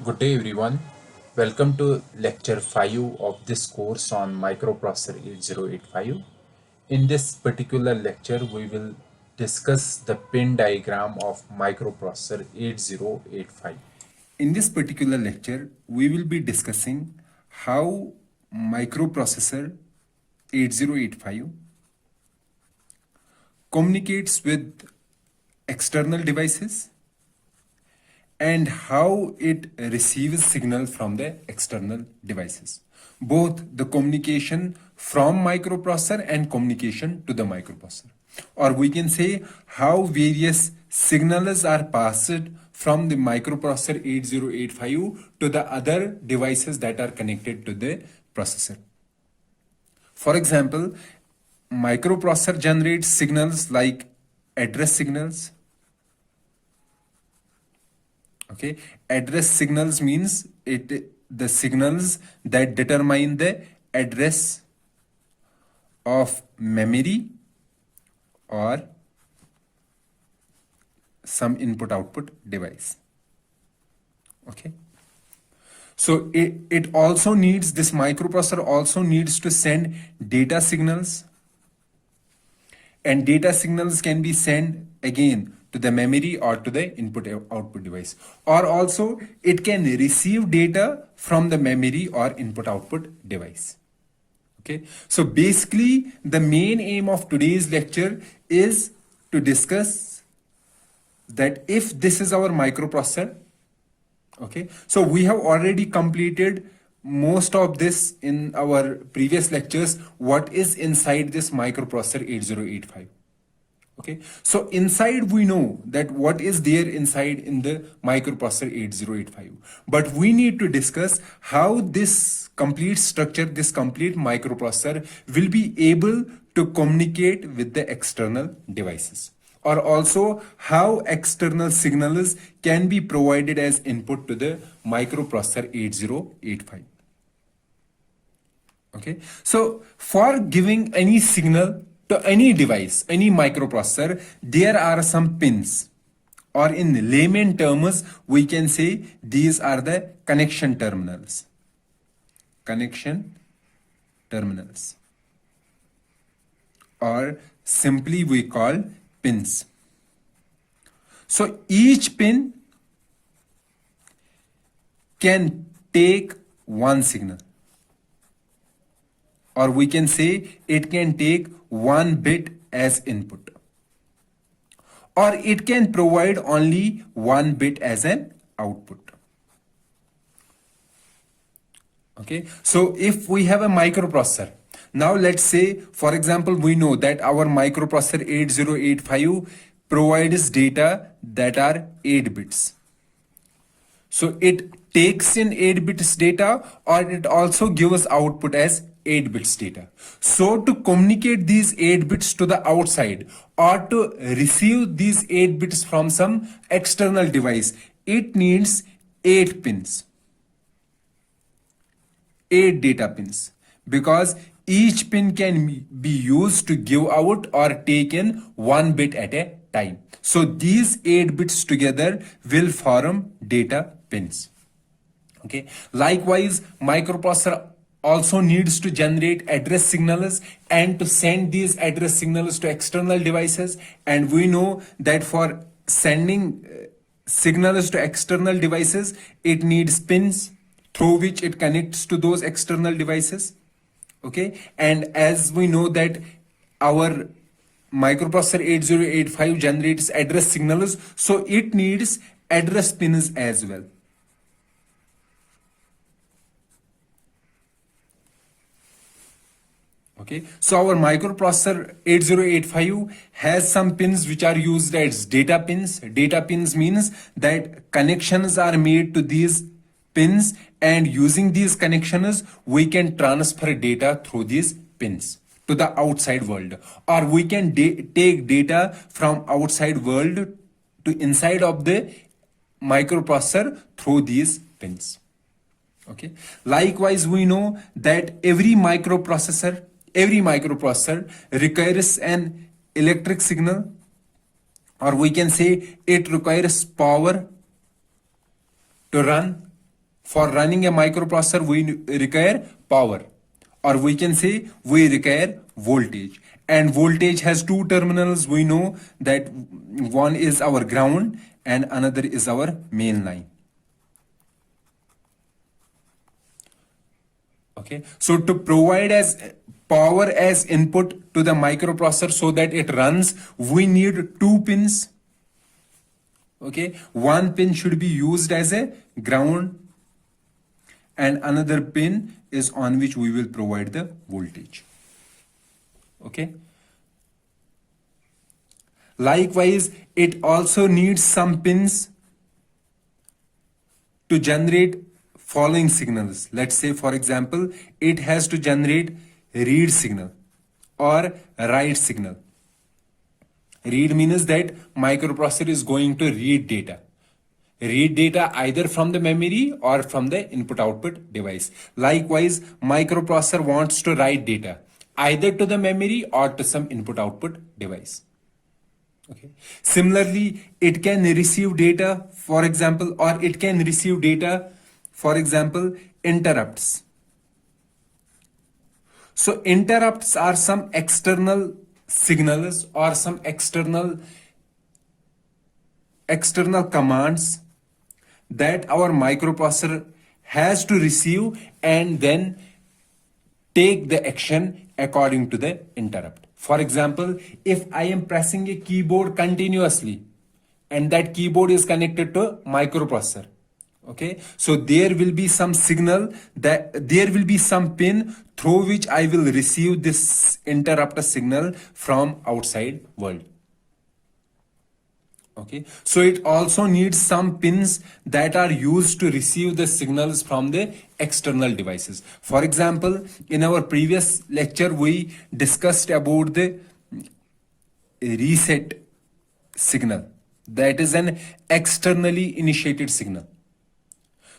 Good day everyone. Welcome to lecture 5 of this course on Microprocessor 8085. In this particular lecture, we will discuss the pin diagram of Microprocessor 8085. In this particular lecture, we will be discussing how microprocessor 8085 communicates with external devices and how it receives signal from the external devices. Both the communication from microprocessor and communication to the microprocessor. Or we can say how various signals are passed from the microprocessor 8085 to the other devices that are connected to the processor. For example, microprocessor generates signals like address signals. Okay, address signals means the signals that determine the address of memory or some input output device. Okay, so it also needs, this microprocessor also needs to send data signals, and data signals can be sent again to the memory or to the input output device, or also it can receive data from the memory or input output device. Okay, so basically the main aim of today's lecture is to discuss that if this is our microprocessor. Okay, so we have already completed most of this in our previous lectures, what is inside this microprocessor 8085. Okay, so inside we know that what is there inside in the microprocessor 8085, but we need to discuss how this complete structure, this complete microprocessor will be able to communicate with the external devices, or also how external signals can be provided as input to the microprocessor 8085. Okay, so for giving any signal to any device, any microprocessor, there are some pins, or in layman terms, we can say these are the connection terminals. Connection terminals, or simply we call pins. So each pin can take one signal, or we can say it can take one bit as input, or it can provide only one bit as an output. Okay, so if we have a microprocessor, now let's say, for example, we know that our microprocessor 8085 provides data that are 8 bits. So it takes in 8 bits data, or it also gives output as 8 bits data. So to communicate these 8 bits to the outside, or to receive these 8 bits from some external device, it needs 8 pins, 8 data pins, because each pin can be used to give out or take in one bit at a time. So these 8 bits together will form data pins. Okay, likewise microprocessor also needs to generate address signals and to send these address signals to external devices, and we know that for sending signals to external devices, it needs pins through which it connects to those external devices. Okay, and as we know that our microprocessor 8085 generates address signals, so it needs address pins as well. Okay, so our microprocessor 8085 has some pins which are used as data pins. Data pins means that connections are made to these pins, and using these connections we can transfer data through these pins to the outside world, or we can take data from outside world to inside of the microprocessor through these pins. Okay, likewise we know that every microprocessor requires an electric signal, or we can say it requires power to run. For running a microprocessor, we require power, or we can say we require voltage. And voltage has two terminals. We know that one is our ground and another is our main line. Okay, so to provide as power as input to the microprocessor so that it runs, we need two pins. Okay, one pin should be used as a ground and another pin is on which we will provide the voltage. Okay, likewise it also needs some pins to generate following signals. Let's say, for example, it has to generate read signal or write signal. Read means that microprocessor is going to read data. Read data either from the memory or from the input output device. Likewise, microprocessor wants to write data either to the memory or to some input output device. Okay. Similarly, it can receive data, for example, or it can receive data, for example, interrupts. So interrupts are some external signals or some external commands that our microprocessor has to receive and then take the action according to the interrupt. For example, if I am pressing a keyboard continuously and that keyboard is connected to microprocessor, okay, so there will be some signal, that there will be some pin through which I will receive this interrupt signal from outside world. Okay, so it also needs some pins that are used to receive the signals from the external devices. For example, in our previous lecture, we discussed about the reset signal. That is an externally initiated signal.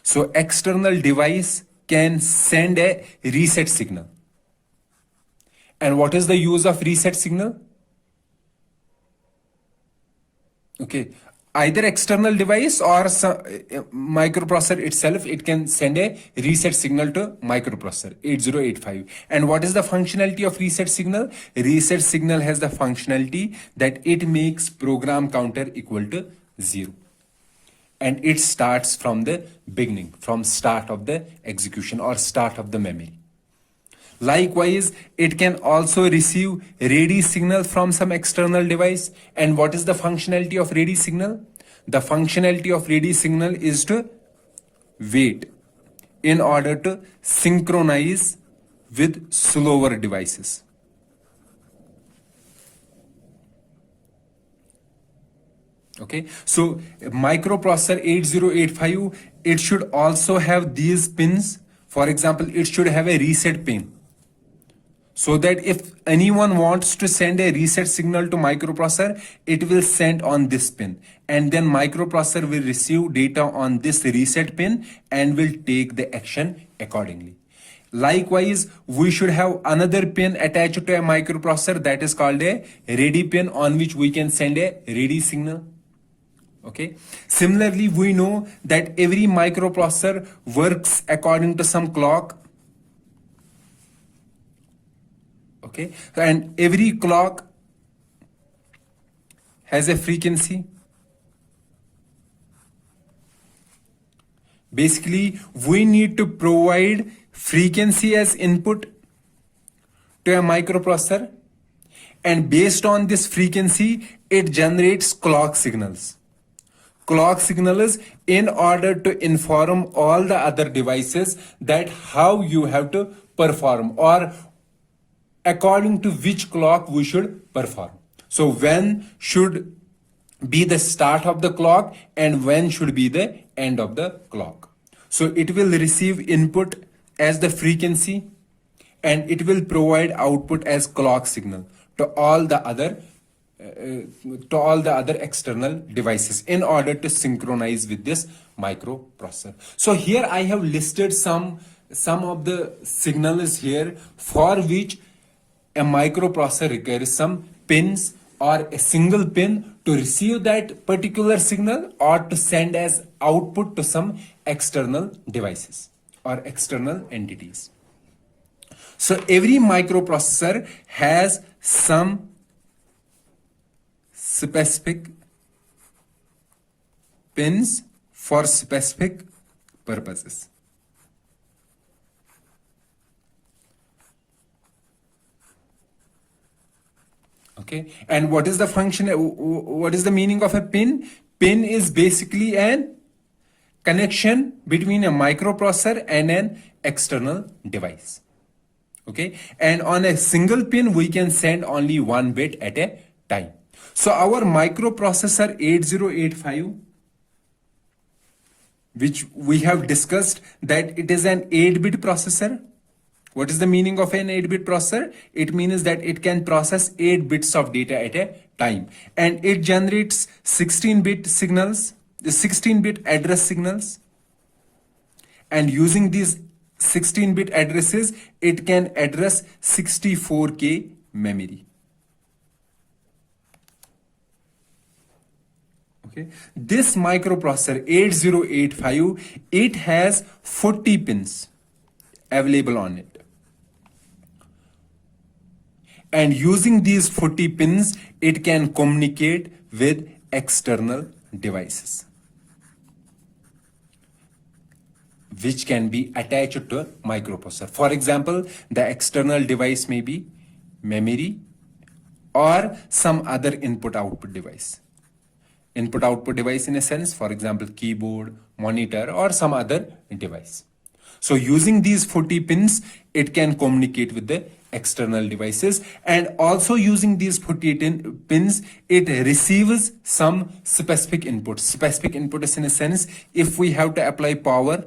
So external device can send a reset signal. And what is the use of reset signal? Okay, either external device or some, microprocessor itself, it can send a reset signal to microprocessor 8085. And what is the functionality of reset signal? Reset signal has the functionality that it makes program counter equal to 0. And it starts from the beginning, from start of the execution or start of the memory. Likewise, it can also receive ready signal from some external device. And what is the functionality of ready signal? The functionality of ready signal is to wait in order to synchronize with slower devices. Okay, so microprocessor 8085, it should also have these pins. For example, it should have a reset pin, so that if anyone wants to send a reset signal to microprocessor, it will send on this pin, and then microprocessor will receive data on this reset pin and will take the action accordingly. Likewise, we should have another pin attached to a microprocessor that is called a ready pin, on which we can send a ready signal. Okay. Similarly, we know that every microprocessor works according to some clock. Okay, and every clock has a frequency. Basically, we need to provide frequency as input to a microprocessor, and based on this frequency, it generates clock signals. Clock signals in order to inform all the other devices that how you have to perform, or according to which clock we should perform. So when should be the start of the clock and when should be the end of the clock. So it will receive input as the frequency and it will provide output as clock signal to all the other external devices in order to synchronize with this microprocessor. So here I have listed some of the signals here for which a microprocessor requires some pins or a single pin to receive that particular signal or to send as output to some external devices or external entities. So every microprocessor has some specific pins for specific purposes. Okay, and what is the function? What is the meaning of a pin? Pin is basically an connection between a microprocessor and an external device. Okay, and on a single pin we can send only one bit at a time. So our microprocessor 8085, which we have discussed that it is an 8-bit processor. What is the meaning of an 8-bit processor? It means that it can process 8 bits of data at a time, and it generates 16-bit signals, the 16-bit address signals, and using these 16-bit addresses it can address 64K memory. Okay, this microprocessor 8085, it has 40 pins available on it, and using these 40 pins it can communicate with external devices which can be attached to a microprocessor. For example, the external device may be memory or some other input-output device. Input-output device in a sense, for example, keyboard, monitor, or some other device. So using these 40 pins, it can communicate with the external devices, and also using these 40 pins, it receives some specific input. Specific input is in a sense, if we have to apply power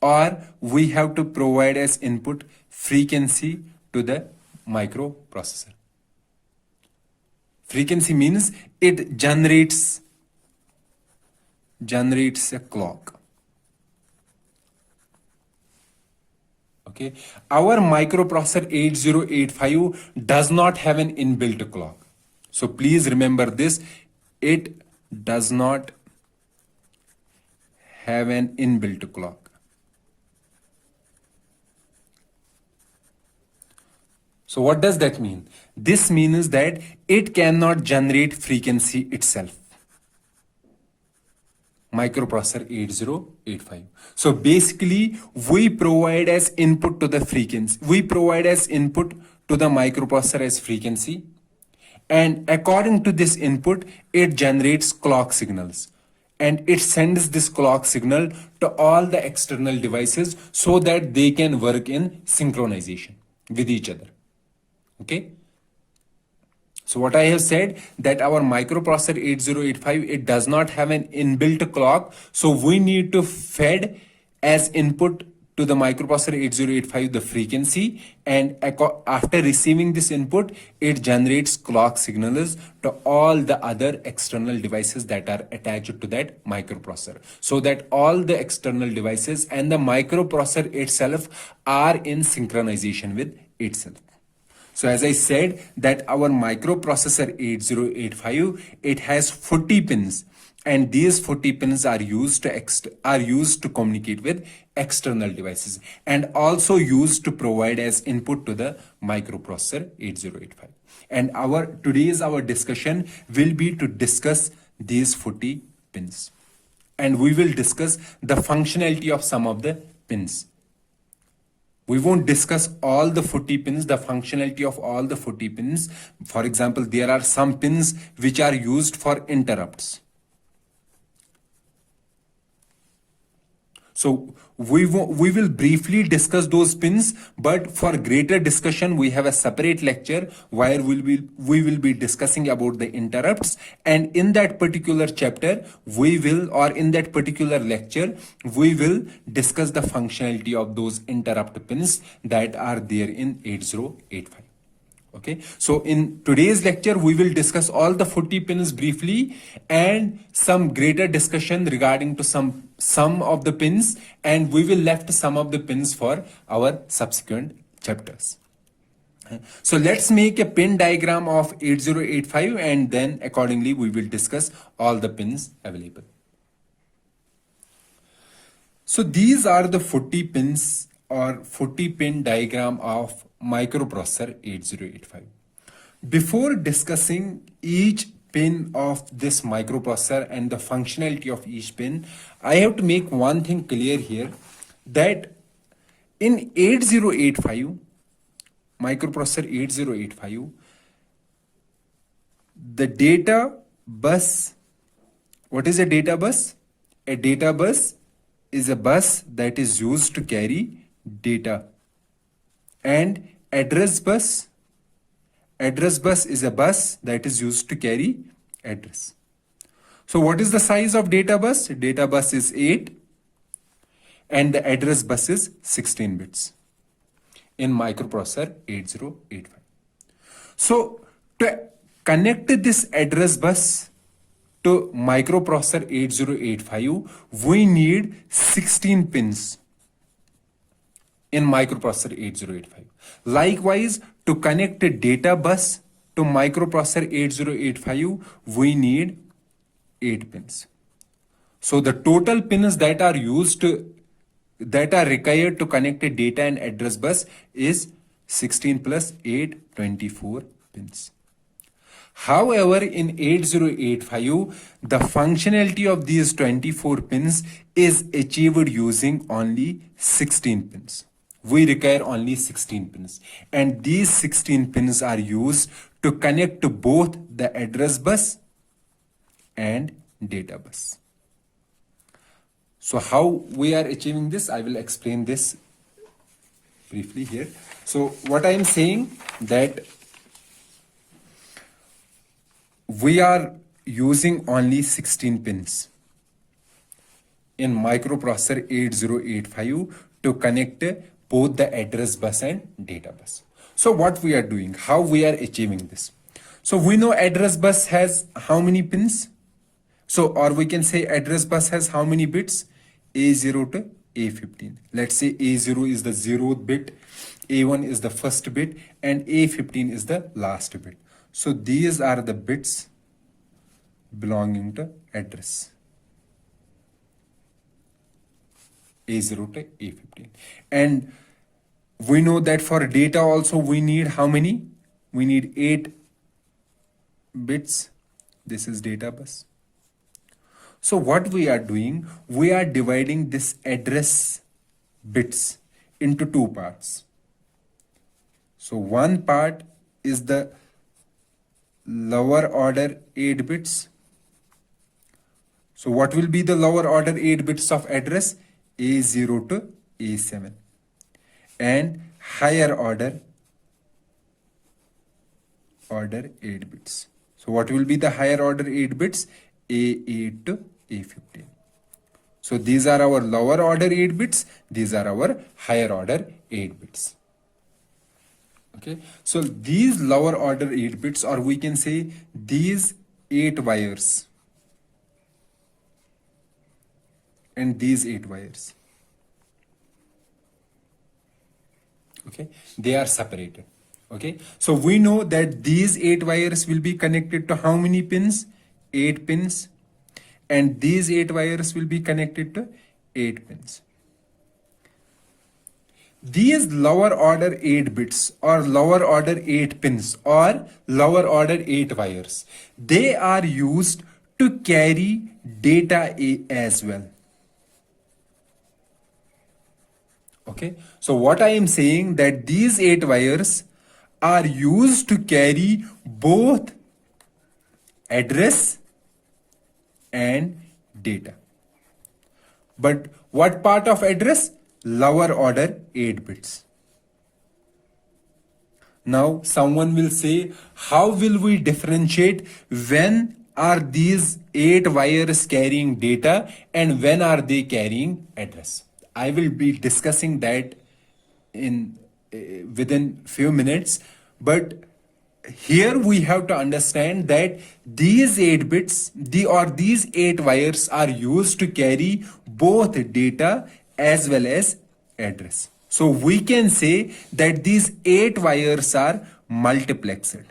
or we have to provide as input frequency to the microprocessor. Frequency means it generates a clock. Okay, our microprocessor 8085 does not have an inbuilt clock. So please remember this, it does not have an inbuilt clock. So what does that mean? This means that it cannot generate frequency itself. Microprocessor 8085. So basically we provide as input to the frequency. We provide as input to the microprocessor as frequency, and according to this input it generates clock signals, and it sends this clock signal to all the external devices so that they can work in synchronization with each other. Okay, so what I have said that our microprocessor 8085, it does not have an inbuilt clock, so we need to fed as input to the microprocessor 8085 the frequency, and after receiving this input it generates clock signals to all the other external devices that are attached to that microprocessor, so that all the external devices and the microprocessor itself are in synchronization with itself. So as I said that our microprocessor 8085, it has 40 pins, and these 40 pins are used to communicate with external devices, and also used to provide as input to the microprocessor 8085. And our discussion will be to discuss these 40 pins, and we will discuss the functionality of some of the pins. We won't discuss all the 40 pins, the functionality of all the 40 pins. For example, there are some pins which are used for interrupts. So we will briefly discuss those pins, but for greater discussion, we have a separate lecture where we will be discussing about the interrupts. And in that particular chapter, in that particular lecture, we will discuss the functionality of those interrupt pins that are there in 8085. Okay, so in today's lecture, we will discuss all the 40 pins briefly and some greater discussion regarding to some of the pins, and we will left some of the pins for our subsequent chapters. So let's make a pin diagram of 8085 and then accordingly we will discuss all the pins available. So these are the 40 pins or 40 pin diagram of microprocessor 8085. Before discussing each pin of this microprocessor and the functionality of each pin, I have to make one thing clear here that in 8085, microprocessor 8085, the data bus, what is a data bus? A data bus is a bus that is used to carry data, and address bus is a bus that is used to carry address. So what is the size of data bus? Data bus is 8 and the address bus is 16 bits in microprocessor 8085. So to connect this address bus to microprocessor 8085, we need 16 pins in microprocessor 8085. Likewise, to connect a data bus to microprocessor 8085, we need 8 pins. So the total pins that are required to connect a data and address bus is 16 plus 8, 24 pins. However, in 8085, the functionality of these 24 pins is achieved using only 16 pins. We require only 16 pins, and these 16 pins are used to connect to both the address bus and data bus. So how we are achieving this, I will explain this briefly here. So what I am saying that we are using only 16 pins in microprocessor 8085 to connect both the address bus and data bus. So what we are doing, how we are achieving this? So we know address bus has how many pins? So, or we can say address bus has how many bits? A0 to A15. Let's say A0 is the 0th bit, A1 is the first bit, and A15 is the last bit. So these are the bits belonging to address. A0 to A15. And we know that for data also we need how many? We need 8 bits. This is data bus. So what we are doing, we are dividing this address bits into 2 parts. So one part is the lower order 8 bits. So what will be the lower order 8 bits of address? A0 to A7. And higher order 8 bits. So what will be the higher order 8 bits? A8 to A15. So these are our lower order 8 bits. These are our higher order 8 bits. Okay. So these lower order 8 bits, or we can say these 8 wires and these 8 wires. Okay. They are separated. Okay. So we know that these 8 wires will be connected to how many pins? 8 pins. And these 8 wires will be connected to 8 pins. These lower order 8 bits or lower order 8 pins or lower order 8 wires, they are used to carry data as well. Okay. So what I am saying that these 8 wires are used to carry both address and data. But what part of address? Lower order 8 bits. Now someone will say, how will we differentiate when are these 8 wires carrying data and when are they carrying address? I will be discussing that in within few minutes, but here we have to understand that these 8 bits, these 8 wires are used to carry both data as well as address. So we can say that these 8 wires are multiplexed.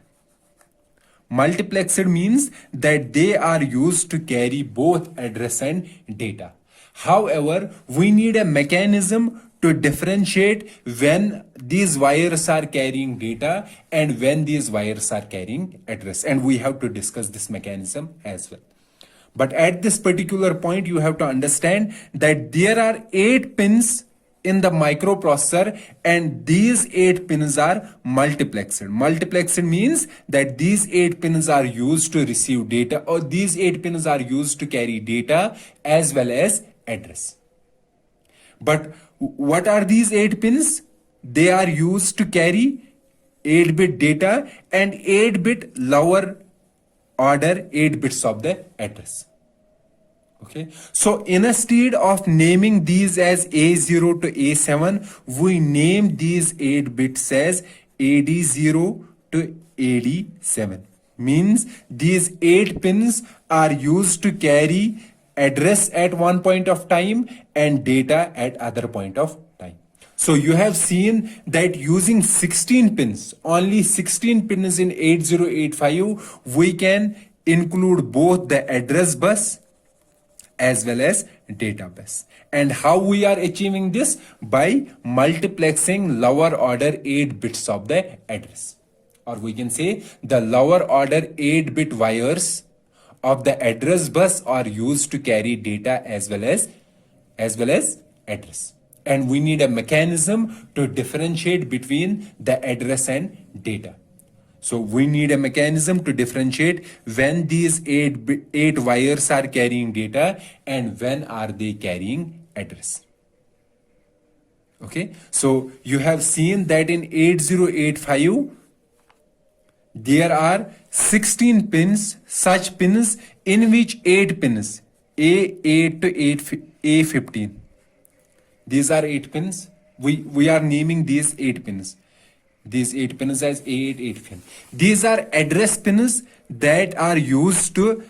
Multiplexed means that they are used to carry both address and data. However, we need a mechanism to differentiate when these wires are carrying data and when these wires are carrying address. And we have to discuss this mechanism as well. But at this particular point, you have to understand that there are 8 pins in the microprocessor, and these 8 pins are multiplexed. Multiplexed means that these 8 pins are used to receive data, or these 8 pins are used to carry data as well as address. But what are these 8 pins? They are used to carry 8-bit data and 8-bit lower order 8 bits of the address. Okay, so instead of naming these as A0 to A7, we name these 8 bits as AD0 to AD7. Means these 8 pins are used to carry address at one point of time and data at other point of time. So you have seen that using 16 pins, only 16 pins in 8085, we can include both the address bus as well as data bus. And how we are achieving this? By multiplexing lower order 8 bits of the address. Or we can say the lower order 8-bit wires of the address bus are used to carry data as well as address. And we need a mechanism to differentiate between the address and data. So we need a mechanism to differentiate when these 8 wires are carrying data and when are they carrying address. Okay, so you have seen that in 8085 there are 16 pins, such pins in which 8 pins, A8 to A15. These are 8 pins. We are naming these 8 pins. These 8 pins as A8, 8 pin. These are address pins that are used to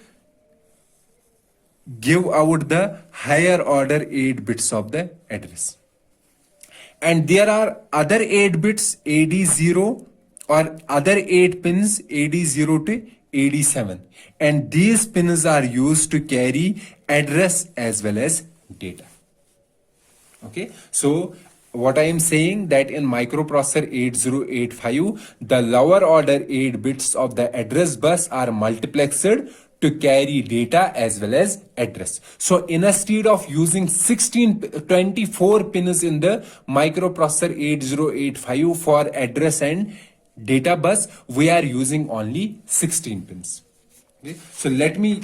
give out the higher order 8 bits of the address. And there are other 8 bits AD0 or other 8 pins AD0 to AD7. And these pins are used to carry address as well as data. Okay, so what I am saying that in microprocessor 8085, the lower order 8 bits of the address bus are multiplexed to carry data as well as address. So instead of using 24 pins in the microprocessor 8085 for address and data bus, we are using only 16 pins. Okay, so let me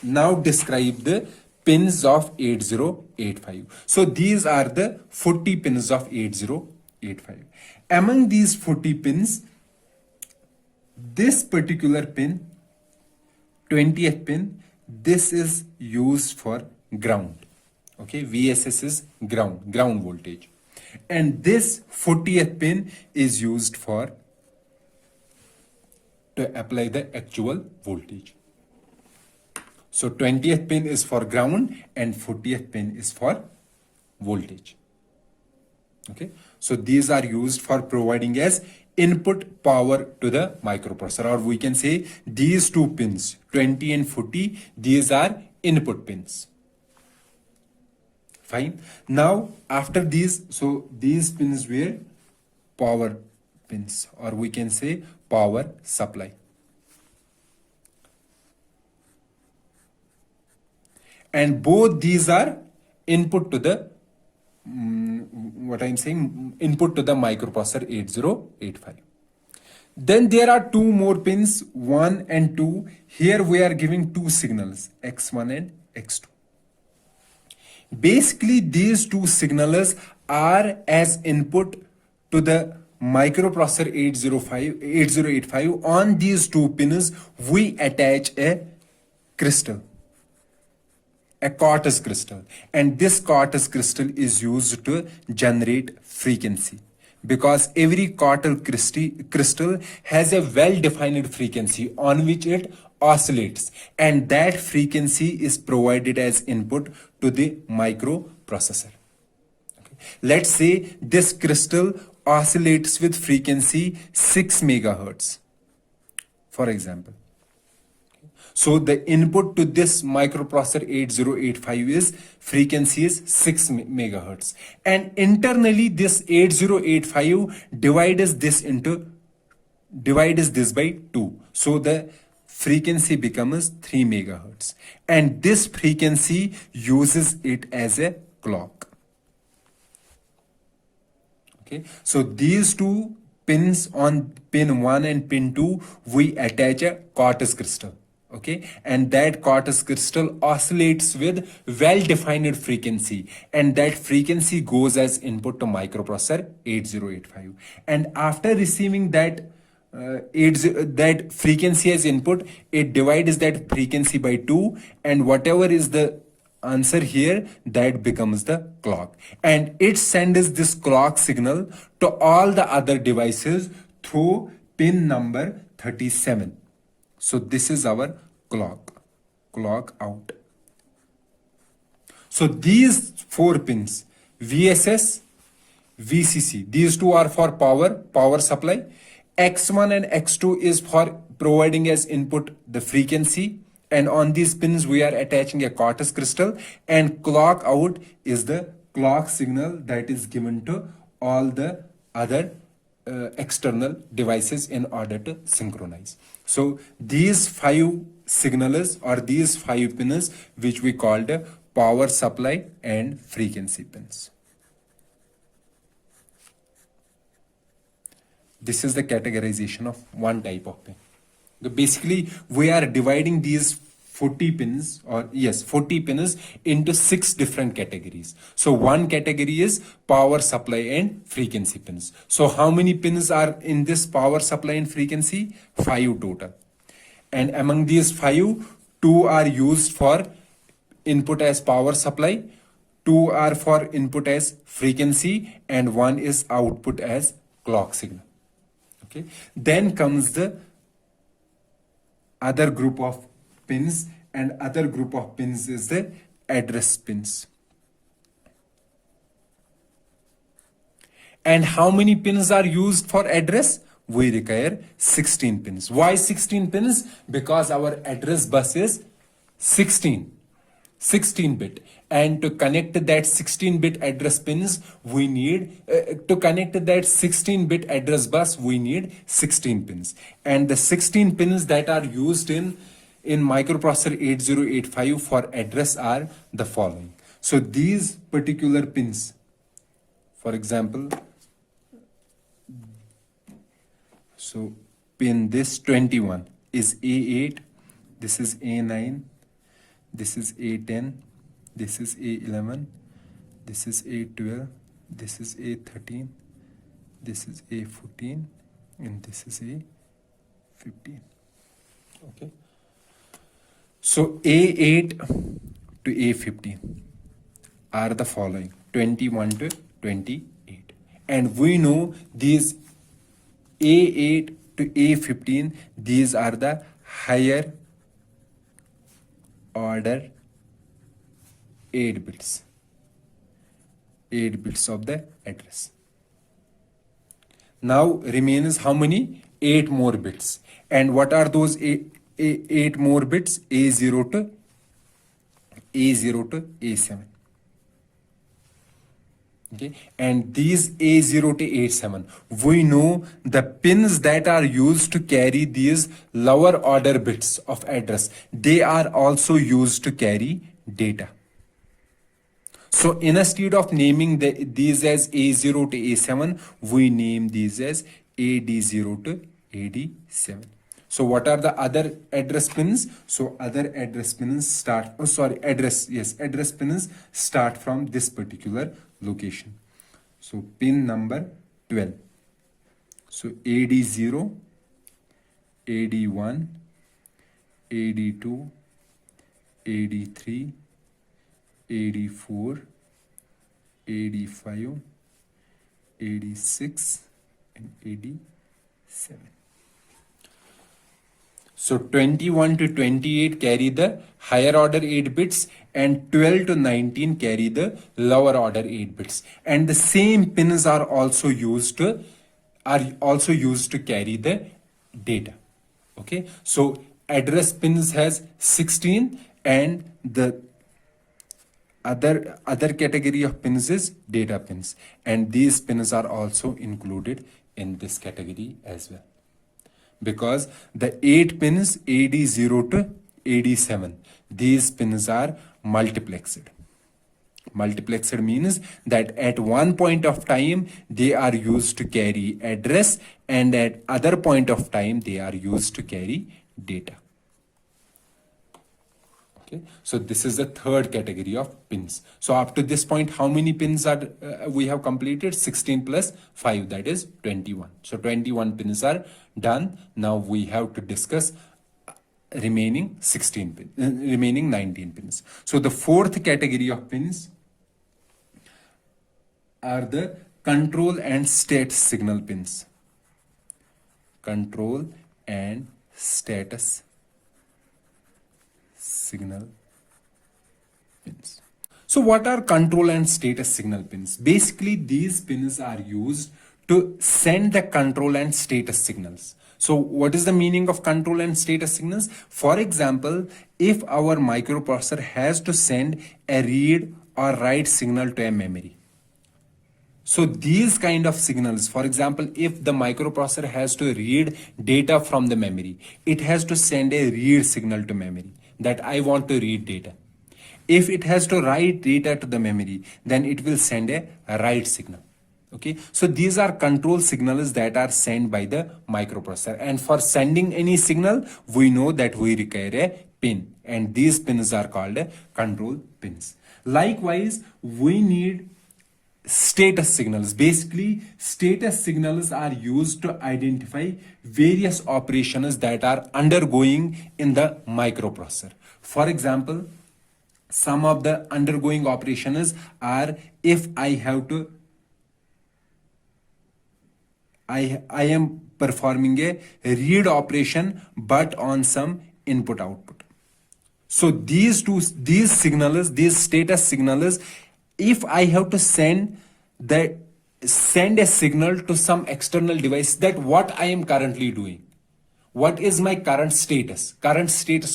now describe the pins of 8085. So these are the 40 pins of 8085. Among these 40 pins, this particular pin, 20th pin, this is used for ground. Okay, VSS is ground voltage. And this 40th pin is used for to apply the actual voltage. So 20th pin is for ground and 40th pin is for voltage. Okay, so these are used for providing as input power to the microprocessor, or we can say these two pins 20 and 40, these are input pins. Fine. Now after these, so these pins were power pins, or we can say power supply. And both these are input to the input to the microprocessor 8085. Then there are two more pins, 1 and 2. Here we are giving two signals, X1 and X2. Basically these two signals are as input to the microprocessor 8085. On these two pins we attach a crystal, a quartz crystal, and this quartz crystal is used to generate frequency, because every quartz crystal has a well-defined frequency on which it oscillates, and that frequency is provided as input to the microprocessor. Okay. Let's say this crystal oscillates with frequency 6 megahertz, for example. So the input to this microprocessor 8085 is frequency is 6 megahertz. And internally this 8085 divides this by 2. So the frequency becomes 3 megahertz. And this frequency uses it as a clock. Okay. So these two pins on pin 1 and pin 2, we attach a quartz crystal. Okay, and that quartz crystal oscillates with well-defined frequency, and that frequency goes as input to microprocessor 8085. And after receiving that that frequency as input, it divides that frequency by 2, and whatever is the answer here, that becomes the clock, and it sends this clock signal to all the other devices through pin number 37. So this is our clock out. So these 4 pins, VSS, VCC, these two are for power supply. X1 and X2 is for providing as input the frequency, and on these pins we are attaching a quartz crystal, and clock out is the clock signal that is given to all the other external devices in order to synchronize. So these 5 signals or these 5 pins which we called power supply and frequency pins. This is the categorization of one type of pin. Basically, we are dividing these 40 pins into 6 different categories. So one category is power supply and frequency pins. So how many pins are in this power supply and frequency? 5 total. And among these 5, 2 are used for input as power supply, 2 are for input as frequency, and 1 is output as clock signal. Okay. Then comes the other group of pins, and other group of pins is the address pins. And how many pins are used for address? We require 16 pins. Why 16 pins? Because our address bus is 16 bit, and to connect that 16-bit address pins we need to connect that 16-bit address bus we need 16 pins, and the 16 pins that are used in microprocessor 8085 for address are the following. So these particular pins, for example, so pin this 21 is A8, this is A9, this is A10, this is A11, this is A12, this is A13, this is A14, and this is A15. Okay. So A8 to A15 are the following, 21 to 28. And we know these A8 to A15, these are the higher order 8 bits of the address. Now remains how many? 8 more bits. And what are those 8 more bits? A0 to A7. Okay, and these A0 to A7, we know the pins that are used to carry these lower order bits of address, they are also used to carry data. So instead of naming these as A0 to A7, we name these as AD0 to AD7. So what are the other address pins? So other address pins address pins start from this particular location. So pin number 12. So AD0, AD1, AD2, AD3, AD4, AD5, AD6, and AD7. So 21 to 28 carry the higher order 8 bits and 12 to 19 carry the lower order 8 bits. And the same pins are also used to carry the data. Okay, so address pins has 16 and the other category of pins is data pins, and these pins are also included in this category as well, because the 8 pins AD0 to AD7, these pins are multiplexed. Multiplexed means that at one point of time they are used to carry address, and at other point of time they are used to carry data. Okay, so this is the third category of pins. So up to this point, how many pins are we have completed? 16 plus 5, that is 21. So 21 pins are done. Now we have to discuss remaining 19 pins. So the fourth category of pins are the control and state signal pins. Control and status signal pins. So what are control and status signal pins? Basically, these pins are used to send the control and status signals. So what is the meaning of control and status signals? For example, if our microprocessor has to send a read or write signal to a memory. So these kind of signals, for example, if the microprocessor has to read data from the memory, it has to send a read signal to memory that I want to read data. If it has to write data to the memory, then it will send a write signal. Okay, so these are control signals that are sent by the microprocessor, and for sending any signal, we know that we require a pin, and these pins are called control pins. Likewise, we need status signals. Basically, status signals are used to identify various operations that are undergoing in the microprocessor. For example, some of the undergoing operations are, if I have to I am performing a read operation but on some input output. So these signals, these status signals, if I have to send a signal to some external device, that what I am currently doing, what is my current status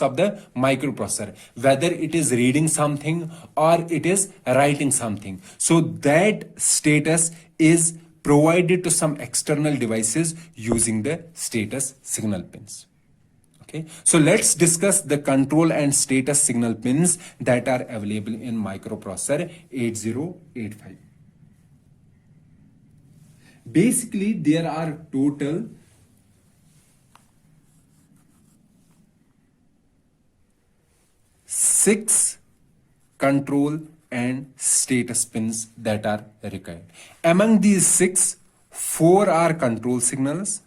of the microprocessor, whether it is reading something or it is writing something. So that status is provided to some external devices using the status signal pins. Okay, so let's discuss the control and status signal pins that are available in microprocessor 8085. Basically, there are total 6 control and status pins that are required. Among these 6, 4 are control signals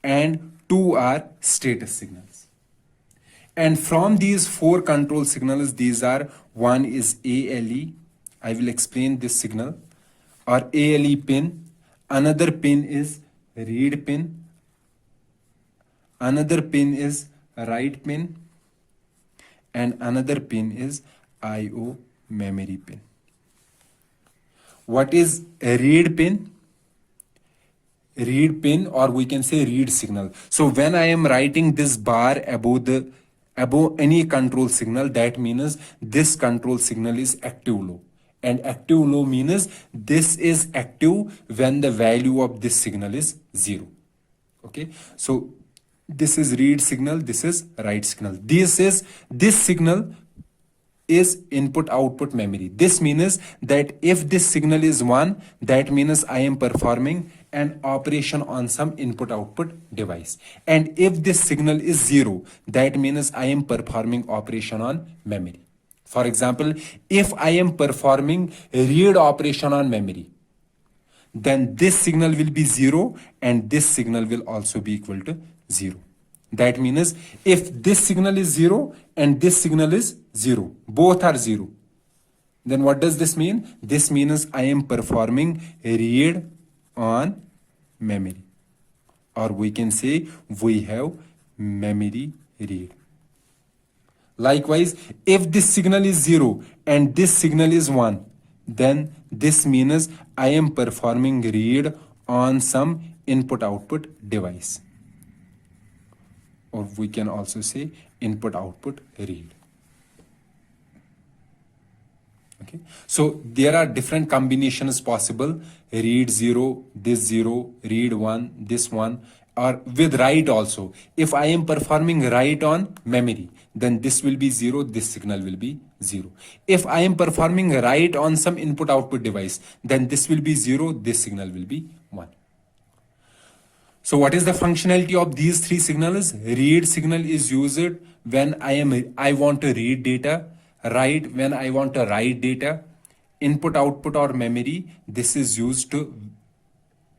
and 2 are status signals. And from these 4 control signals, these are, one is ALE. I will explain this signal, or ALE pin. Another pin is read pin. Another pin is write pin. And another pin is IO memory pin. What is a read pin? Read pin, or we can say read signal. So when I am writing this bar above any control signal, that means this control signal is active low. And active low means this is active when the value of this signal is 0. Okay, so this is read signal, this is write signal. This signal is input output memory. This means that if this signal is 1, that means I am performing an operation on some input output device. And if this signal is 0, that means I am performing operation on memory. For example, if I am performing read operation on memory, then this signal will be 0 and this signal will also be equal to 0. That means if this signal is 0 and this signal is 0, both are 0, then what does this mean? This means I am performing read on memory. or we can say we have memory read. Likewise, if this signal is 0 and this signal is 1, then this means I am performing read on some input output device, or we can also say input output read. Okay, so there are different combinations possible: read 0, this 0, read 1, this 1, or with write also. If I am performing write on memory, then this will be 0, this signal will be 0. If I am performing write on some input output device, then this will be 0, this signal will be 1. So what is the functionality of these three signals? Read signal is used when I want to read data. Write when I want to write data. Input output or memory, this is used to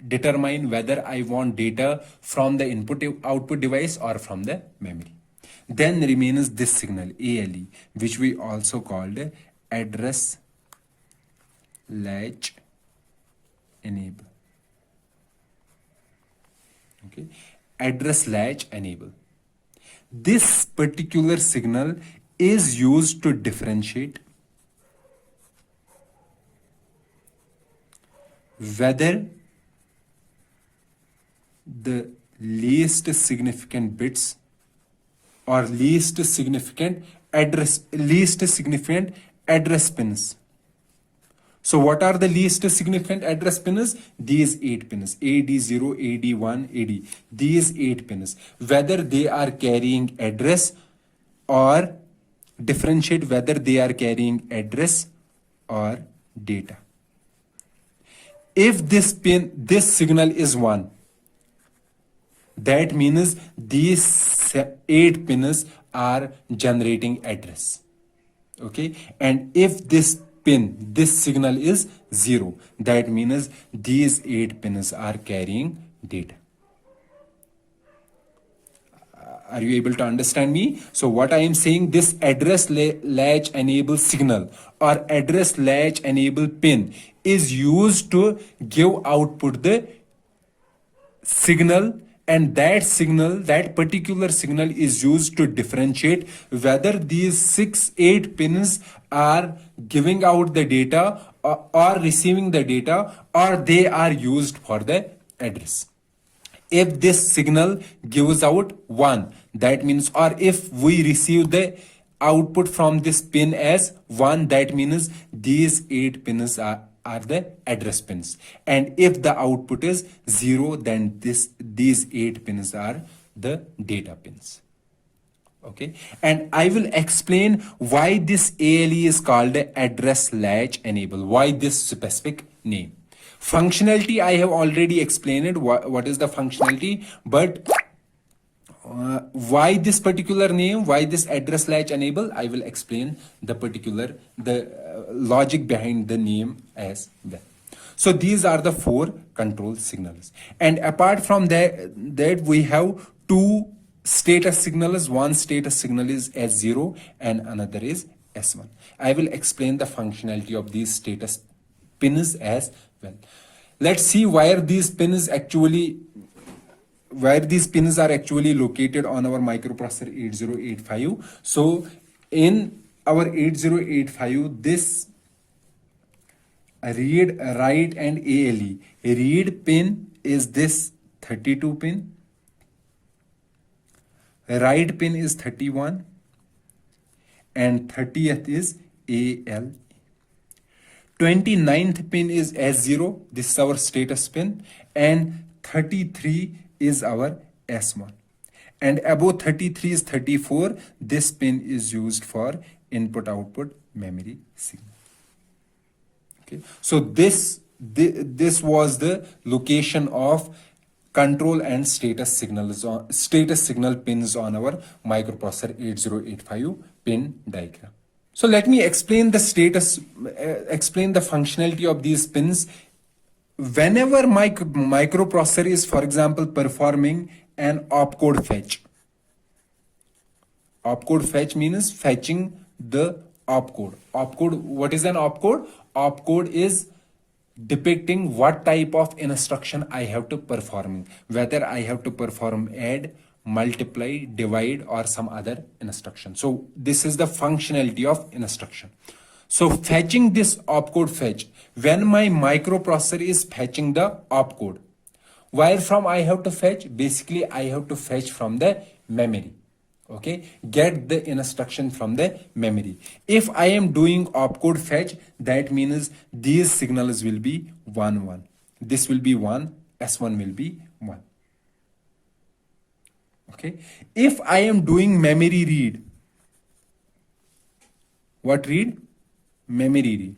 determine whether I want data from the input output device or from the memory. Then remains this signal ALE, which we also called address latch enable. Okay, address latch enable. This particular signal is used to differentiate whether the least significant bits or least significant address pins. So what are the least significant address pins? These 8 pins, AD0, AD1, AD. These 8 pins, whether they are carrying address or differentiate whether they are carrying address or data. If this signal is 1, that means these 8 pins are generating address. Okay, and if this signal is 0, that means these 8 pins are carrying data. Are you able to understand me? So what I am saying, this address latch enable signal or address latch enable pin is used to give output the signal, and that particular signal is used to differentiate whether these 8 pins are giving out the data or receiving the data, or they are used for the address. If this signal gives out 1, that means, or if we receive the output from this pin as 1, that means these 8 pins are the address pins. And if the output is 0, then these 8 pins are the data pins. Okay, and I will explain why this ALE is called address latch enable, why this specific name. Functionality, I have already explained it, what is the functionality, but why this particular name, why this address latch enable, I will explain the logic behind the name as well. So these are the 4 control signals, and apart from that we have 2 status signals. One status signal is S0 and another is S1. I will explain the functionality of these status pins as well. Let's see where these pins are actually located on our microprocessor 8085. So in our 8085, this read, write and ALE. Read pin is this 32 pin. Write pin is 31 and 30th is AL. 29th pin is S0, this is our status pin, and 33 is our S1. And above 33 is 34, this pin is used for input output memory signal. Okay, so this was the location of control and status signal pins on our microprocessor 8085 pin diagram. So let me explain the functionality of these pins. Whenever microprocessor is, for example, performing an opcode fetch. Opcode fetch means fetching the opcode. Opcode, what is an opcode? Opcode is depicting what type of instruction I have to perform, whether I have to perform add, multiply, divide, or some other instruction. So this is the functionality of instruction. So fetching this opcode fetch, when my microprocessor is fetching the opcode, where from I have to fetch? Basically, I have to fetch from the memory. Okay, get the instruction from the memory. If I am doing opcode fetch, that means these signals will be 1 1. This will be 1, S1 will be 1. Okay, if I am doing memory read, what read? Memory read.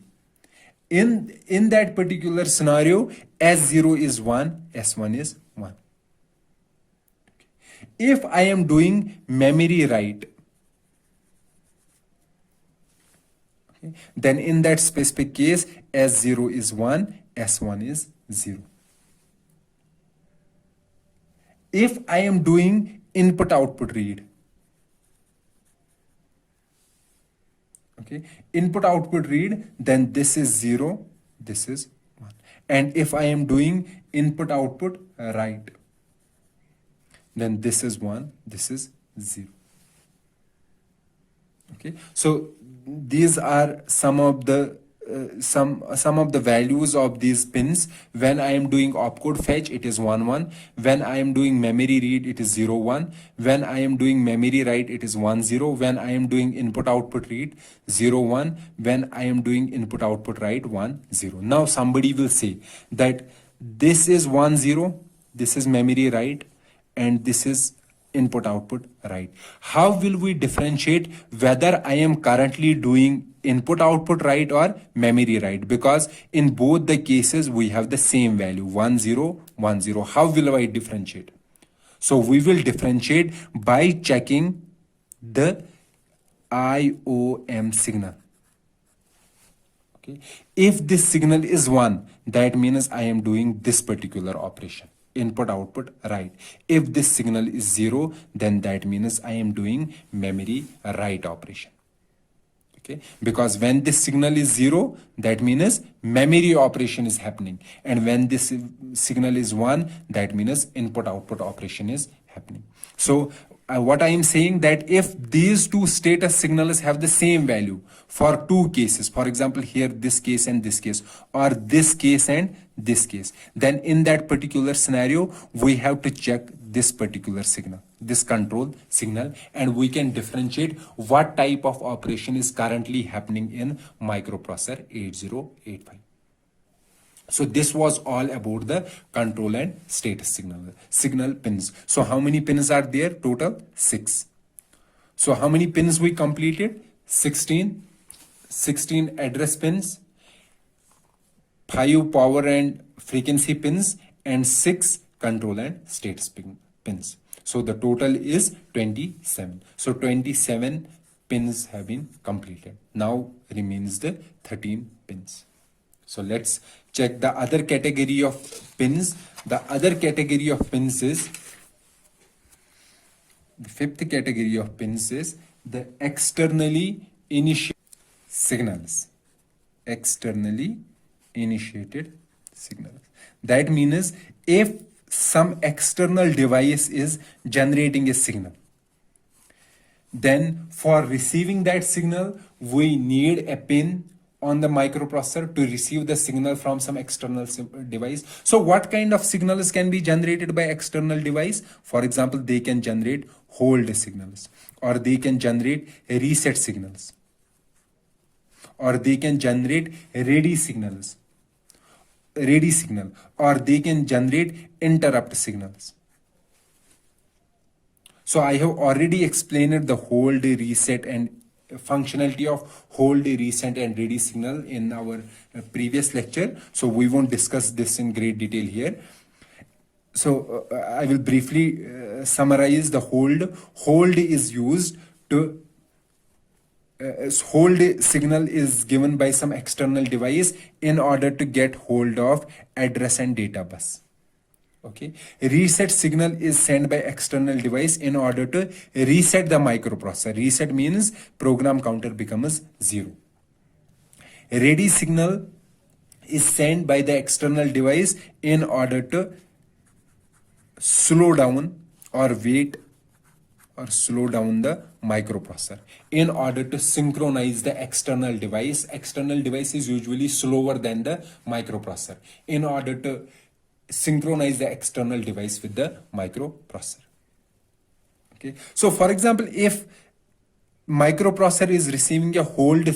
In that particular scenario, S0 is 1, S1 is 1. If I am doing memory write, okay, then in that specific case, S0 is 1, S1 is 0. If I am doing input output read, okay, input output read, then this is 0, this is 1. And if I am doing input output write, then this is 1, this is 0. Okay, so these are some of the values of these pins. When I am doing opcode fetch, it is 1 1. When I am doing memory read, it is 0 1. When I am doing memory write, it is 1 0. When I am doing input output read, 0 1. When I am doing input output write, 1 0. Now somebody will say that this is 1 0, this is memory write, and this is input output write. How will we differentiate whether I am currently doing input output write or memory write? Because in both the cases we have the same value, 1 0 1 0. How will I differentiate? So we will differentiate by checking the IOM signal. Okay, if this signal is 1, that means I am doing this particular operation, input output write. If this signal is 0, then that means I am doing memory write operation. Okay, because when this signal is 0, that means memory operation is happening, and when this signal is 1, that means input output operation is happening. So what I am saying, that if these two status signals have the same value for two cases, for example here this case and this case, or this case and this case, then in that particular scenario we have to check this particular signal, this control signal, and we can differentiate what type of operation is currently happening in microprocessor 8085. So this was all about the control and status signal pins. So how many pins are there? Total 6. So how many pins we completed? 16 address pins, 5 power and frequency pins, and 6 control and status pins. So the total is 27. So 27 pins have been completed. Now remains the 13 pins. So let's check the other category of pins. The other category of pins is, the fifth category of pins is the externally initiated signals. Externally initiated signals. That means if some external device is generating a signal, then for receiving that signal, we need a pin on the microprocessor to receive the signal from some external device. So what kind of signals can be generated by external device? For example, they can generate hold signals, or they can generate reset signals, or they can generate ready signal, or they can generate interrupt signals. So I have already explained the hold, reset, and functionality of hold, reset, and ready signal in our previous lecture. So we won't discuss this in great detail here. So I will briefly summarize the hold. Hold is used to hold signal is given by some external device in order to get hold of address and data bus. Okay, reset signal is sent by external device in order to reset the microprocessor. Reset means program counter becomes 0. Ready signal is sent by the external device in order to slow down or wait or slow down the microprocessor in order to synchronize the external device. External device is usually slower than the microprocessor in order to synchronize the external device with the microprocessor. Okay, so for example, if microprocessor is receiving a hold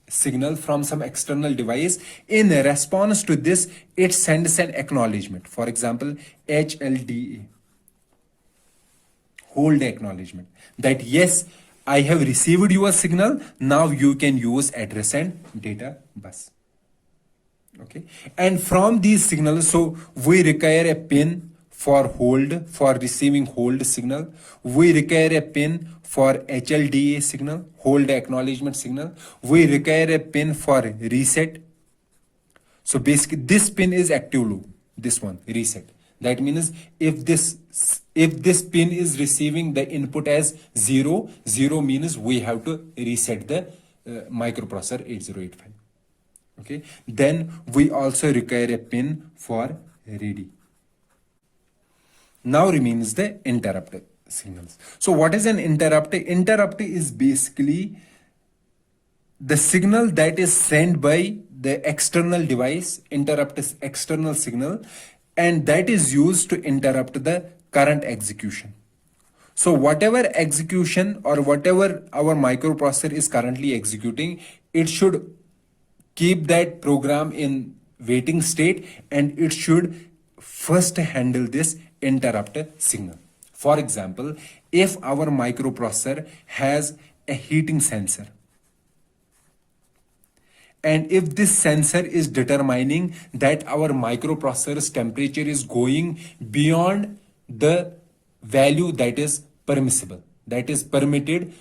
signal from some external device, in response to this it sends an acknowledgement, for example HLDA, hold acknowledgement, that yes, I have received your signal, now you can use address and data bus. Okay, and from these signals, so we require a pin for hold, for receiving hold signal, we require a pin for HLDA signal, hold acknowledgement signal, we require a pin for reset. So basically this pin is active loop, this one reset. That means if this pin is receiving the input as 0, 0 means we have to reset the microprocessor 8085. Okay, then we also require a pin for ready. Now remains the interrupt signals. So what is an interrupt? Interrupt is basically the signal that is sent by the external device. Interrupt is external signal, and that is used to interrupt the current execution. So whatever execution or whatever our microprocessor is currently executing, it should keep that program in waiting state, and it should first handle this interrupt signal. For example, if our microprocessor has a heating sensor, and if this sensor is determining that our microprocessor's temperature is going beyond the value that is permissible, that is permitted,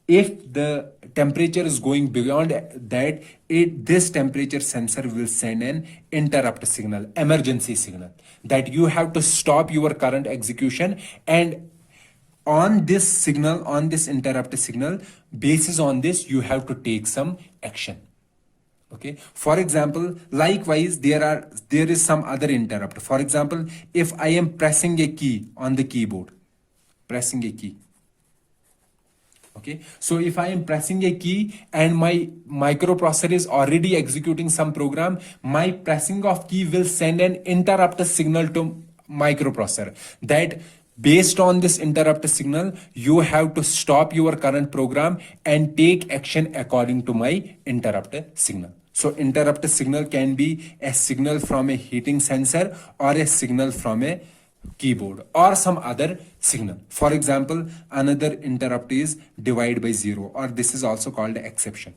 if the temperature is going beyond that, this temperature sensor will send an interrupt signal, emergency signal, that you have to stop your current execution, and on this signal, on this interrupt signal, basis on this you have to take some action. Okay, for example, likewise there is some other interrupt. For example, if I am pressing a key on the keyboard, pressing a key. Okay, so if I am pressing a key and my microprocessor is already executing some program, my pressing of key will send an interrupt signal to microprocessor, that based on this interrupt signal, you have to stop your current program and take action according to my interrupt signal. So interrupt signal can be a signal from a heating sensor or a signal from a keyboard or some other signal. For example, another interrupt is divide by 0, or this is also called exception.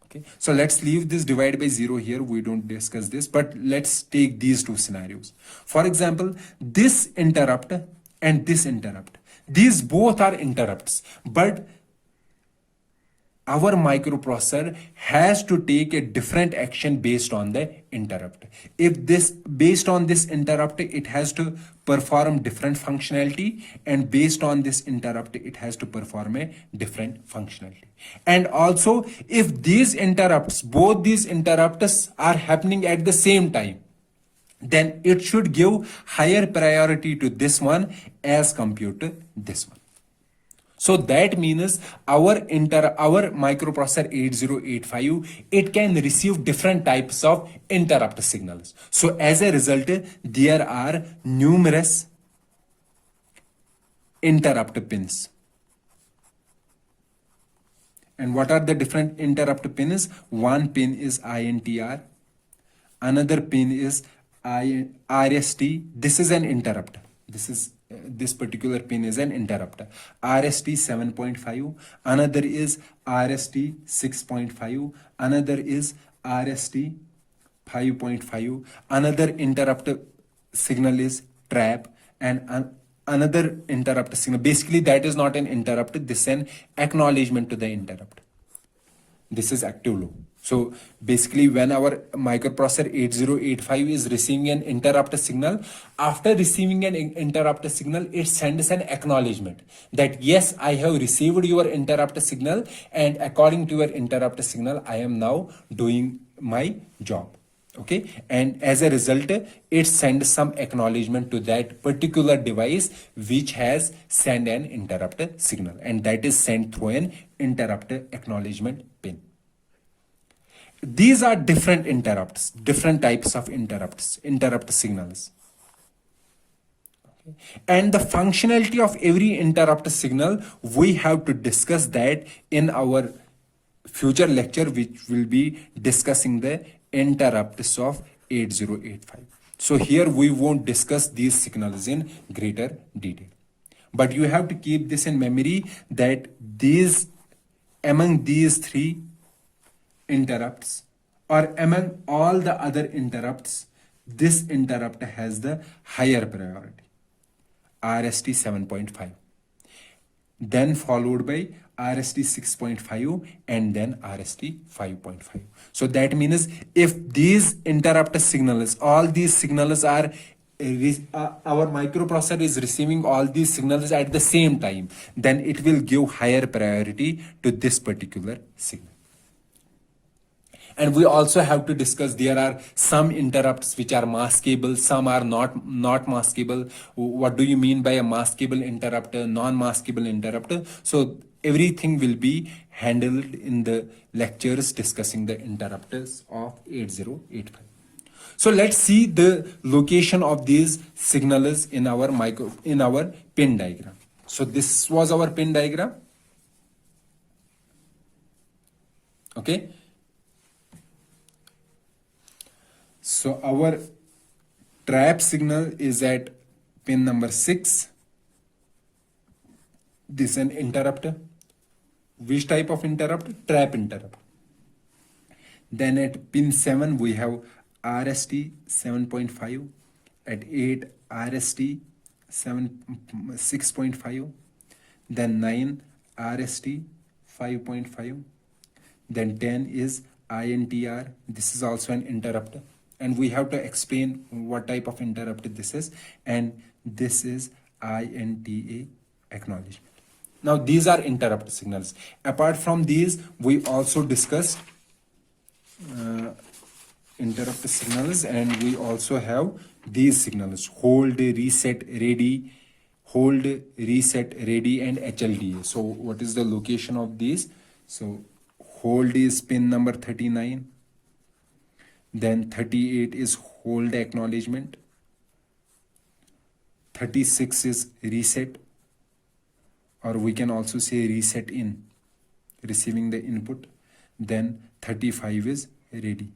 Okay, so let's leave this divide by 0 here, we don't discuss this, but let's take these two scenarios. For example, this interrupt and this interrupt, these both are interrupts, but our microprocessor has to take a different action based on the interrupt. If this, based on this interrupt, it has to perform different functionality, and based on this interrupt, it has to perform a different functionality. And also, if these interrupts, both these interrupts are happening at the same time, then it should give higher priority to this one as compared to this one. So that means our microprocessor 8085, it can receive different types of interrupt signals. So as a result, there are numerous interrupt pins. And what are the different interrupt pins? One pin is INTR, another pin is RST. This is an interrupt. This particular pin is an interrupt. RST 7.5, another is RST 6.5, another is RST 5.5, another interrupt signal is trap, and another interrupt signal. Basically, that is not an interrupt, this is an acknowledgement to the interrupt. This is active low. So basically when our microprocessor 8085 is receiving an interrupt signal, after receiving an interrupt signal, it sends an acknowledgement that yes, I have received your interrupt signal, and according to your interrupt signal, I am now doing my job. Okay, and as a result, it sends some acknowledgement to that particular device which has sent an interrupt signal, and that is sent through an interrupt acknowledgement pin. These are different interrupts, different types of interrupt signals. Okay. And the functionality of every interrupt signal, we have to discuss that in our future lecture, which will be discussing the interrupts of 8085. So here we won't discuss these signals in greater detail. But you have to keep this in memory that among these three interrupts, or among all the other interrupts, this interrupt has the higher priority, RST 7.5, then followed by RST 6.5, and then RST 5.5. So that means if these interrupt signals, all these signals are our microprocessor is receiving all these signals at the same time, then it will give higher priority to this particular signal. And we also have to discuss there are some interrupts which are maskable, some are not maskable. What do you mean by a maskable interrupt, non-maskable interrupt? So everything will be handled in the lectures discussing the interrupters of 8085. So let's see the location of these signals in our pin diagram. So this was our pin diagram. Okay. So our trap signal is at pin number 6. This is an interrupter. Which type of interrupt? Trap interrupt. Then at pin 7 we have RST 7.5. At 8 RST 6.5. Then 9 RST 5.5. Then 10 is INTR. This is also an interrupter. And we have to explain what type of interrupt this is. And this is INTA acknowledgement. Now these are interrupt signals. Apart from these, we also discussed interrupt signals, and we also have these signals: hold, reset, ready, and HLDA. So what is the location of these? So hold is pin number 39. Then 38 is hold acknowledgement. 36 is reset, or we can also say reset in, receiving the input. Then 35 is ready.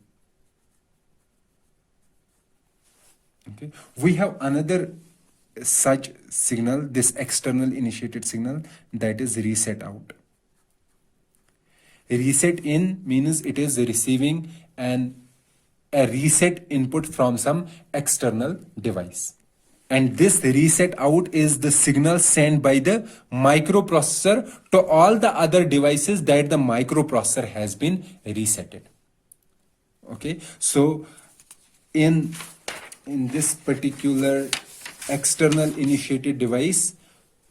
Okay. We have another such signal, this external initiated signal, that is reset out. Reset in means it is receiving a reset input from some external device. And this reset out is the signal sent by the microprocessor to all the other devices that the microprocessor has been resetted. Okay, so in this particular external initiated device,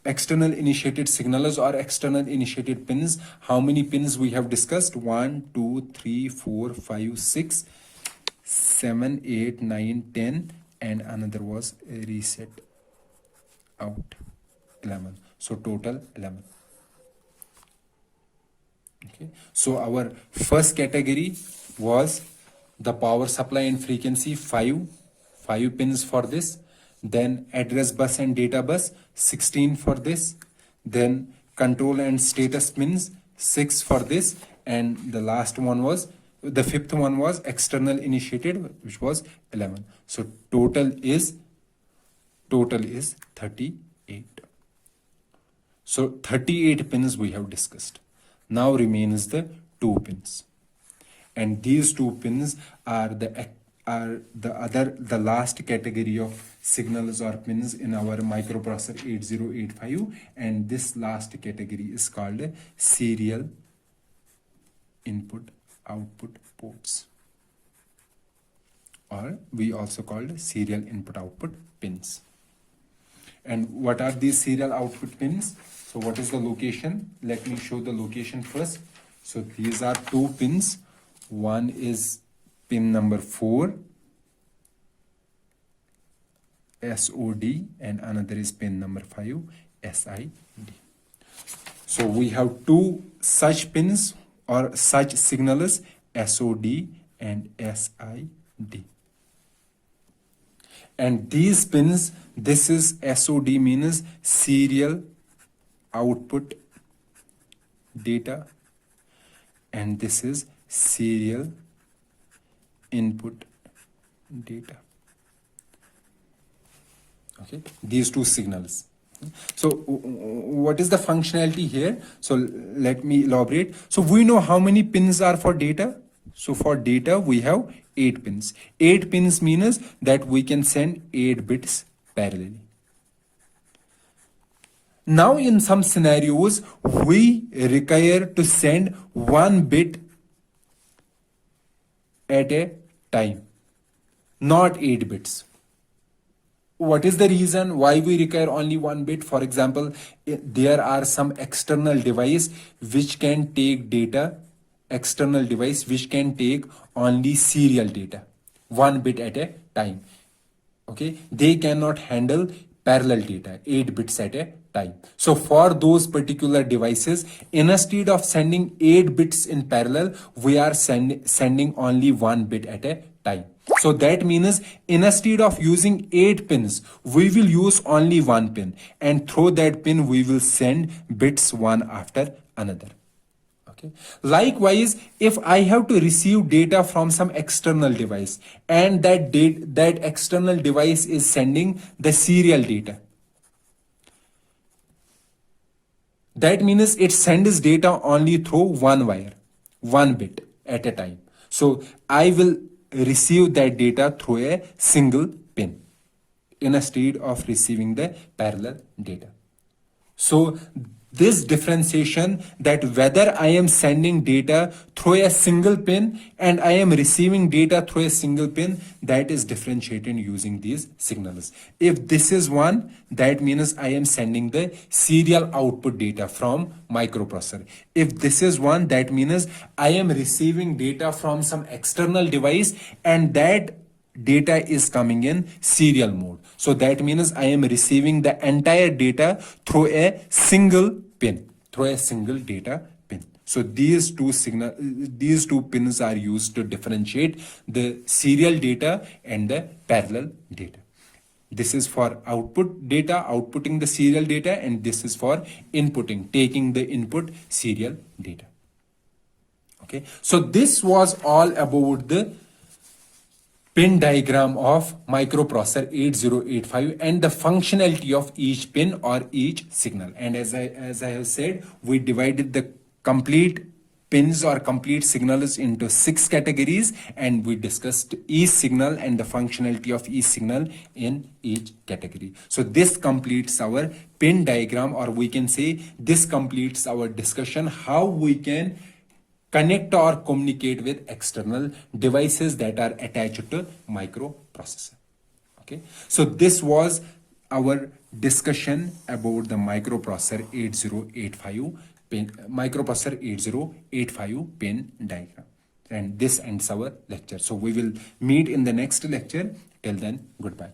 external initiated signals or external initiated pins, how many pins we have discussed? 1, 2, 3, 4, 5, 6, 7, 8, 9, 10, and another was reset out, 11. So total 11. Okay, so our first category was the power supply and frequency, 5 pins for this. Then address bus and data bus, 16 for this. Then control and status pins, 6 for this. And the last one was, the fifth one was external initiated, which was 11. So total is 38. So 38 pins we have discussed. Now remains the 2 pins. And these 2 pins are the last category of signals or pins in our microprocessor 8085, and this last category is called serial input output ports, or we also called serial input output pins. And what are these serial output pins? So what is the location? Let me show the location first. So these are two pins. One is pin number 4, SOD, and another is pin number 5, SID. So we have two such pins or such signals, SOD and SID. And these pins, this is SOD means serial output data, and this is serial input data. Okay, these two signals. So what is the functionality here? So let me elaborate. So we know how many pins are for data. So for data we have 8 pins. 8 pins means that we can send 8 bits parallelly. Now in some scenarios we require to send 1 bit at a time, not 8 bits. What is the reason why we require only 1 bit? For example, there are some external device which can take data, external device which can take only serial data, 1 bit at a time. Okay, they cannot handle parallel data, 8 bits at a time. So for those particular devices, instead of sending 8 bits in parallel, we are sending only 1 bit at a time. So that means instead of using 8 pins, we will use only 1 pin, and through that pin we will send bits one after another. Okay. Likewise, if I have to receive data from some external device, and that external device is sending the serial data, that means it sends data only through one wire, 1 bit at a time. So I will receive that data through a single pin instead of receiving the parallel data. So this differentiation, that whether I am sending data through a single pin and I am receiving data through a single pin, that is differentiated using these signals. If this is 1, that means I am sending the serial output data from microprocessor. If this is 1, that means I am receiving data from some external device, and that data is coming in serial mode. So that means I am receiving the entire data through a single pin, through a single data pin. So these two pins are used to differentiate the serial data and the parallel data. This is for output data, outputting the serial data, and this is for inputting, taking the input serial data. Okay, so this was all about the pin diagram of microprocessor 8085 and the functionality of each pin or each signal. And as I have said, we divided the complete pins or complete signals into 6 categories, and we discussed each signal and the functionality of each signal in each category. So this completes our pin diagram, or we can say this completes our discussion how we can connect or communicate with external devices that are attached to microprocessor. Okay, so this was our discussion about the microprocessor 8085 pin diagram, and this ends our lecture. So we will meet in the next lecture. Till then, goodbye.